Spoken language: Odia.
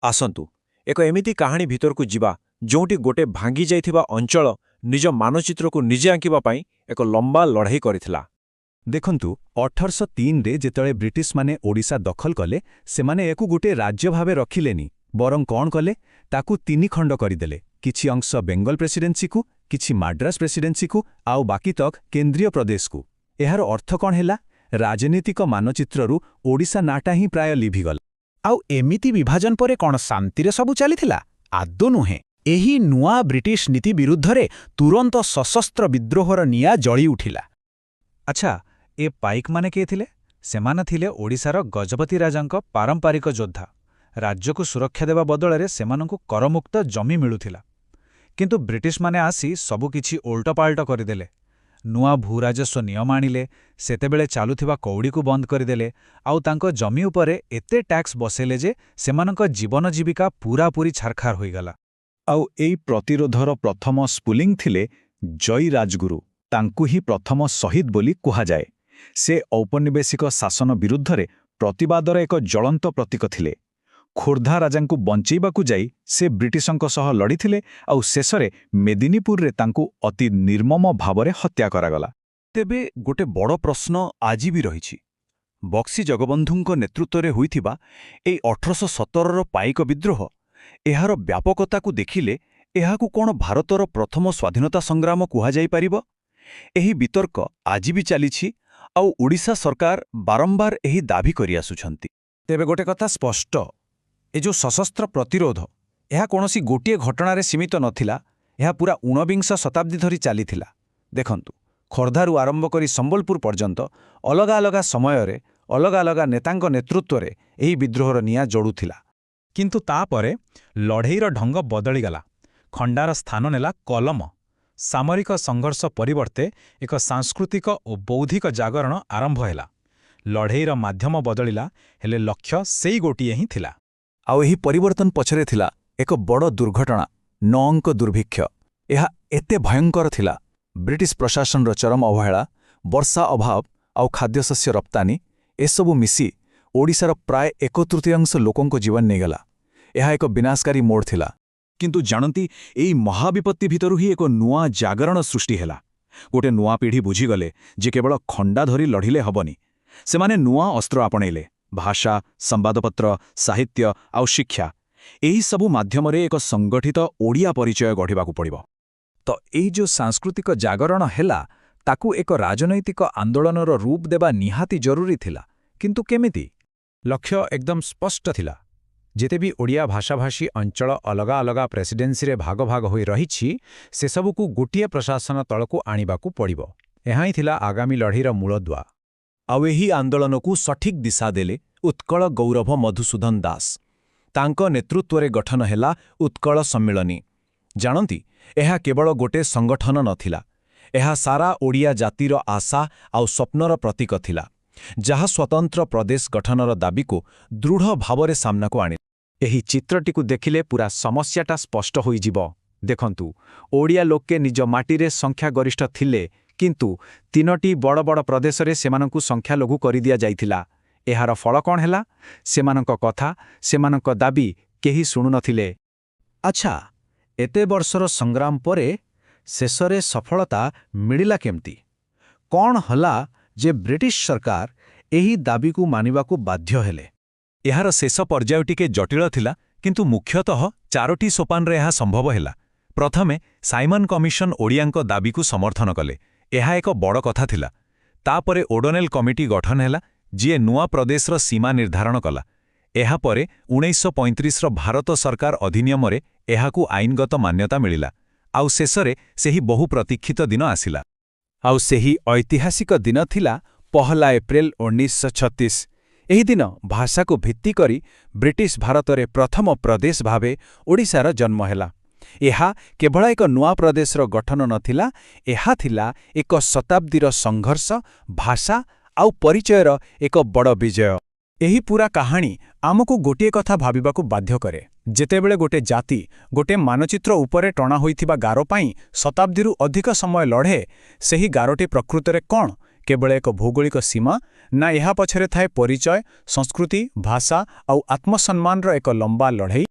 ଆସନ୍ତୁ ଏକ ଏମିତି କାହାଣୀ ଭିତରକୁ ଯିବା ଯେଉଁଠି ଗୋटे ଭାଙ୍ଗି ଯାଇଥିବା ଅଞ୍ଚଳ ନିଜ ମାନଚିତ୍ରକୁ ନିଜେ ଆଙ୍କିବା ପାଇଁ ଏକ ଲମ୍ବା ଲଢ଼େଇ କରିଥିଲା। ଦେଖନ୍ତୁ 1803ରେ ଯେତେବେଳେ ବ୍ରିଟିଶମାନେ ଓଡ଼ିଶା ଦଖଲ କଲେ ସେମାନେ ଏକୁ ଗୋଟିଏ ରାଜ୍ୟ ଭାବେ ରଖିଲେନି, ବରଂ କ'ଣ କଲେ ତାକୁ ତିନି ଖଣ୍ଡ କରିଦେଲେ। କିଛି ଅଂଶ ବେଙ୍ଗଲ ପ୍ରେସିଡେନ୍ସିକୁ, କିଛି ମାଡ୍ରାସ ପ୍ରେସିଡେନ୍ସିକୁ ଆଉ ବାକି ତକ କେନ୍ଦ୍ରୀୟ ପ୍ରଦେଶକୁ। ଏହାର ଅର୍ଥ କ'ଣ ହେଲା? ରାଜନୀତିକ ମାନଚିତ୍ରରୁ ଓଡ଼ିଶା ନାଁଟା ହିଁ ପ୍ରାୟ ଲିଭିଗଲା। ଆଉ ଏମିତି ବିଭାଜନ ପରେ କ'ଣ ଶାନ୍ତିରେ ସବୁ ଚାଲିଥିଲା? ଆଦୌ ନୁହେଁ। ଏହି ନୂଆ ବ୍ରିଟିଶ ନୀତି ବିରୁଦ୍ଧରେ ତୁରନ୍ତ ସଶସ୍ତ୍ର ବିଦ୍ରୋହର ନିଆଁ ଜଳି ଉଠିଲା। ଆଚ୍ଛା, ଏ ପାଇକମାନେ କିଏ ଥିଲେ? ସେମାନେ ଥିଲେ ଓଡ଼ିଶାର ଗଜପତି ରାଜାଙ୍କ ପାରମ୍ପରିକ ଯୋଦ୍ଧା। ରାଜ୍ୟକୁ ସୁରକ୍ଷା ଦେବା ବଦଳରେ ସେମାନଙ୍କୁ କରମୁକ୍ତ ଜମି ମିଳୁଥିଲା। କିନ୍ତୁ ବ୍ରିଟିଶମାନେ ଆସି ସବୁକିଛି ଓଲଟପାଲଟ କରିଦେଲେ। ନୂଆ ଭୂରାଜସ୍ୱ ନିୟମ ଆଣିଲେ, ସେତେବେଳେ ଚାଲୁଥିବା କଉଡ଼ିକୁ ବନ୍ଦ କରିଦେଲେ, ଆଉ ତାଙ୍କ ଜମି ଉପରେ ଏତେ ଟ୍ୟାକ୍ସ ବସେଇଲେ ଯେ ସେମାନଙ୍କ ଜୀବନ ଜୀବିକା ପୂରାପୂରି ଛାରଖାର ହୋଇଗଲା। ଆଉ ଏଇ ପ୍ରତିରୋଧର ପ୍ରଥମ ସ୍ପୁଲିଂ ଥିଲେ ଜୟୀ ରାଜଗୁରୁ। ତାଙ୍କୁ ହିଁ ପ୍ରଥମ ଶହୀଦ ବୋଲି କୁହାଯାଏ। ସେ ଔପନିବେଶିକ ଶାସନ ବିରୁଦ୍ଧରେ ପ୍ରତିବାଦର ଏକ ଜ୍ୱଳନ୍ତ ପ୍ରତୀକ ଥିଲେ। ଖୋର୍ଦ୍ଧା ରାଜାଙ୍କୁ ବଞ୍ଚେଇବାକୁ ଯାଇ ସେ ବ୍ରିଟିଶଙ୍କ ସହ ଲଢ଼ିଥିଲେ ଆଉ ଶେଷରେ ମେଦିନୀପୁରରେ ତାଙ୍କୁ ଅତି ନିର୍ମମ ଭାବରେ ହତ୍ୟା କରାଗଲା। ତେବେ ଗୋଟେ ବଡ଼ ପ୍ରଶ୍ନ ଆଜି ବି ରହିଛି। ବକ୍ସି ଜଗବନ୍ଧୁଙ୍କ ନେତୃତ୍ୱରେ ହୋଇଥିବା ଏଇ 1817ର ପାଇକ ବିଦ୍ରୋହ, ଏହାର ବ୍ୟାପକତାକୁ ଦେଖିଲେ ଏହାକୁ କ'ଣ ଭାରତର ପ୍ରଥମ ସ୍ୱାଧୀନତା ସଂଗ୍ରାମ କୁହାଯାଇପାରିବ? ଏହି ବିତର୍କ ଆଜି ବି ଚାଲିଛି, ଆଉ ଓଡ଼ିଶା ସରକାର ବାରମ୍ବାର ଏହି ଦାବି କରିଆସୁଛନ୍ତି। ତେବେ ଗୋଟେ କଥା ସ୍ପଷ୍ଟ, ଏ ଯେଉଁ ସଶସ୍ତ୍ର ପ୍ରତିରୋଧ, ଏହା କୌଣସି ଗୋଟିଏ ଘଟଣାରେ ସୀମିତ ନଥିଲା। ଏହା ପୁରା ଊନବିଂଶ ଶତାବ୍ଦୀ ଧରି ଚାଲିଥିଲା। ଦେଖନ୍ତୁ, ଖୋର୍ଦ୍ଧାରୁ ଆରମ୍ଭ କରି ସମ୍ବଲପୁର ପର୍ଯ୍ୟନ୍ତ ଅଲଗା ଅଲଗା ସମୟରେ ଅଲଗା ଅଲଗା ନେତାଙ୍କ ନେତୃତ୍ୱରେ ଏହି ବିଦ୍ରୋହର ନିଆଁ ଜଳୁଥିଲା। କିନ୍ତୁ ତାପରେ ଲଢ଼େଇର ଢଙ୍ଗ ବଦଳିଗଲା। ଖଣ୍ଡାର ସ୍ଥାନ ନେଲା କଲମ। ସାମରିକ ସଂଘର୍ଷ ପରିବର୍ତ୍ତେ ଏକ ସାଂସ୍କୃତିକ ଓ ବୌଦ୍ଧିକ ଜାଗରଣ ଆରମ୍ଭ ହେଲା। ଲଢ଼େଇର ମାଧ୍ୟମ ବଦଳିଲା, ହେଲେ ଲକ୍ଷ୍ୟ ସେଇ ଗୋଟିଏ ହିଁ ଥିଲା। ଆଉ ଏହି ପରିବର୍ତ୍ତନ ପଛରେ ଥିଲା ଏକ ବଡ଼ ଦୁର୍ଘଟଣା, 9 ଅଙ୍କ ଦୁର୍ଭିକ୍ଷ। ଏହା ଏତେ ଭୟଙ୍କର ଥିଲା, ବ୍ରିଟିଶ ପ୍ରଶାସନର ଚରମ ଅବହେଳା, ବର୍ଷା ଅଭାବ ଆଉ ଖାଦ୍ୟଶସ୍ୟ ରପ୍ତାନି ଏସବୁ ମିଶି ଓଡ଼ିଶାର ପ୍ରାୟ 1/3 ଲୋକଙ୍କ ଜୀବନ ନେଇଗଲା। ଏହା ଏକ ବିନାଶକାରୀ ମୋଡ଼ ଥିଲା। କିନ୍ତୁ ଜାଣନ୍ତି, ଏହି ମହାବିପତ୍ତି ଭିତରୁ ହିଁ ଏକ ନୂଆ ଜାଗରଣ ସୃଷ୍ଟି ହେଲା। ଗୋଟେ ନୂଆ ପିଢ଼ି ବୁଝିଗଲେ ଯେ କେବଳ ଖଣ୍ଡା ଧରି ଲଢ଼ିଲେ ହବନି। ସେମାନେ ନୂଆ ଅସ୍ତ୍ର ଆପଣେଇଲେ। ଭାଷା, ସମ୍ବାଦପତ୍ର, ସାହିତ୍ୟ ଆଉ ଶିକ୍ଷା, ଏହିସବୁ ମାଧ୍ୟମରେ ଏକ ସଂଗଠିତ ଓଡ଼ିଆ ପରିଚୟ ଗଢ଼ିବାକୁ ପଡ଼ିବ। ତ ଏଇ ଯେଉଁ ସାଂସ୍କୃତିକ ଜାଗରଣ ହେଲା, ତାକୁ ଏକ ରାଜନୈତିକ ଆନ୍ଦୋଳନର ରୂପ ଦେବା ନିହାତି ଜରୁରୀ ଥିଲା। କିନ୍ତୁ କେମିତି? ଲକ୍ଷ୍ୟ ଏକଦମ ସ୍ପଷ୍ଟ ଥିଲା। ଯେତେ ବି ଓଡ଼ିଆ ଭାଷାଭାଷୀ ଅଞ୍ଚଳ ଅଲଗା ଅଲଗା ପ୍ରେସିଡେନ୍ସିରେ ଭାଗ ଭାଗ ହୋଇ ରହିଛି, ସେସବୁକୁ ଗୋଟିଏ ପ୍ରଶାସନ ତଳକୁ ଆଣିବାକୁ ପଡ଼ିବ। ଏହା ହିଁ ଥିଲା ଆଗାମୀ ଲଢ଼େଇର ମୂଳଦୁଆ। ଆଉ ଏହି ଆନ୍ଦୋଳନକୁ ସଠିକ୍ ଦିଶା ଦେଲେ ଉତ୍କଳ ଗୌରବ ମଧୁସୂଦନ ଦାସ। ତାଙ୍କ ନେତୃତ୍ୱରେ ଗଠନ ହେଲା ଉତ୍କଳ ସମ୍ମିଳନୀ। ଜାଣନ୍ତି, ଏହା କେବଳ ଗୋଟେ ସଂଗଠନ ନଥିଲା। ଏହା ସାରା ଓଡ଼ିଆ ଜାତିର ଆଶା ଆଉ ସ୍ୱପ୍ନର ପ୍ରତୀକ ଥିଲା, ଯାହା ସ୍ୱତନ୍ତ୍ର ପ୍ରଦେଶ ଗଠନର ଦାବିକୁ ଦୃଢ଼ ଭାବରେ ସାମ୍ନାକୁ ଆଣି। ଏହି ଚିତ୍ରଟିକୁ ଦେଖିଲେ ପୁରା ସମସ୍ୟାଟା ସ୍ପଷ୍ଟ ହୋଇଯିବ। ଦେଖନ୍ତୁ, ଓଡ଼ିଆ ଲୋକେ ନିଜ ମାଟିରେ ସଂଖ୍ୟାଗରିଷ୍ଠ ଥିଲେ, କିନ୍ତୁ 3ଟି ବଡ଼ ବଡ଼ ପ୍ରଦେଶରେ ସେମାନଙ୍କୁ ସଂଖ୍ୟାଲଘୁ କରିଦିଆଯାଇଥିଲା। ଏହାର ଫଳ କ'ଣ ହେଲା? ସେମାନଙ୍କ କଥା, ସେମାନଙ୍କ ଦାବି କେହି ଶୁଣୁନଥିଲେ। ଆଚ୍ଛା, ଏତେ ବର୍ଷର ସଂଗ୍ରାମ ପରେ ଶେଷରେ ସଫଳତା ମିଳିଲା କେମିତି? କ'ଣ ହେଲା ଯେ ବ୍ରିଟିଶ ସରକାର ଏହି ଦାବିକୁ ମାନିବାକୁ ବାଧ୍ୟ ହେଲେ? ଏହାର ଶେଷ ପର୍ଯ୍ୟାୟ ଟିକେ ଜଟିଳ ଥିଲା, କିନ୍ତୁ ମୁଖ୍ୟତଃ 4ଟି ସୋପାନରେ ଏହା ସମ୍ଭବ ହେଲା। ପ୍ରଥମେ ସାଇମନ କମିଶନ ଓଡ଼ିଆଙ୍କ ଦାବିକୁ ସମର୍ଥନ କଲେ। ଏହା ଏକ ବଡ଼ କଥା ଥିଲା। ତାପରେ ଓଡୋନେଲ କମିଟି ଗଠନ ହେଲା, ଯିଏ ନୂଆ ପ୍ରଦେଶର ସୀମା ନିର୍ଦ୍ଧାରଣ କଲା। ଏହାପରେ 1935ର ଭାରତ ସରକାର ଅଧିନିୟମରେ ଏହାକୁ ଆଇନଗତ ମାନ୍ୟତା ମିଳିଲା। ଆଉ ଶେଷରେ ସେହି ବହୁ ପ୍ରତୀକ୍ଷିତ ଦିନ ଆସିଲା। ଆଉ ସେହି ଐତିହାସିକ ଦିନ ଥିଲା 1 ଏପ୍ରିଲ 1936। ଏହି ଦିନ ଭାଷାକୁ ଭିତ୍ତି କରି ବ୍ରିଟିଶ ଭାରତରେ ପ୍ରଥମ ପ୍ରଦେଶ ଭାବେ ଓଡ଼ିଶାର ଜନ୍ମ ହେଲା। ଏହା କେବଳ ଏକ ନୂଆ ପ୍ରଦେଶର ଗଠନ ନଥିଲା, ଏହା ଥିଲା ଏକ ଶତାବ୍ଦୀର ସଂଘର୍ଷ, ଭାଷା ଆଉ ପରିଚୟର ଏକ ବଡ଼ ବିଜୟ। ଏହି ପୂରା କାହାଣୀ ଆମକୁ ଗୋଟିଏ କଥା ଭାବିବାକୁ ବାଧ୍ୟ କରେ। ଯେତେବେଳେ ଗୋଟେ ଜାତି ଗୋଟେ ମାନଚିତ୍ର ଉପରେ ଟଣା ହୋଇଥିବା ଗାର ପାଇଁ ଶତାବ୍ଦୀରୁ ଅଧିକ ସମୟ ଲଢ଼େ, ସେହି ଗାରଟି ପ୍ରକୃତରେ କ'ଣ? କେବଳ ଏକ ଭୌଗୋଳିକ ସୀମା? ନା ଏହା ପଛରେ ଥାଏ ପରିଚୟ, ସଂସ୍କୃତି, ଭାଷା ଆଉ ଆତ୍ମସମ୍ମାନର ଏକ ଲମ୍ବା ଲଢ଼େଇ?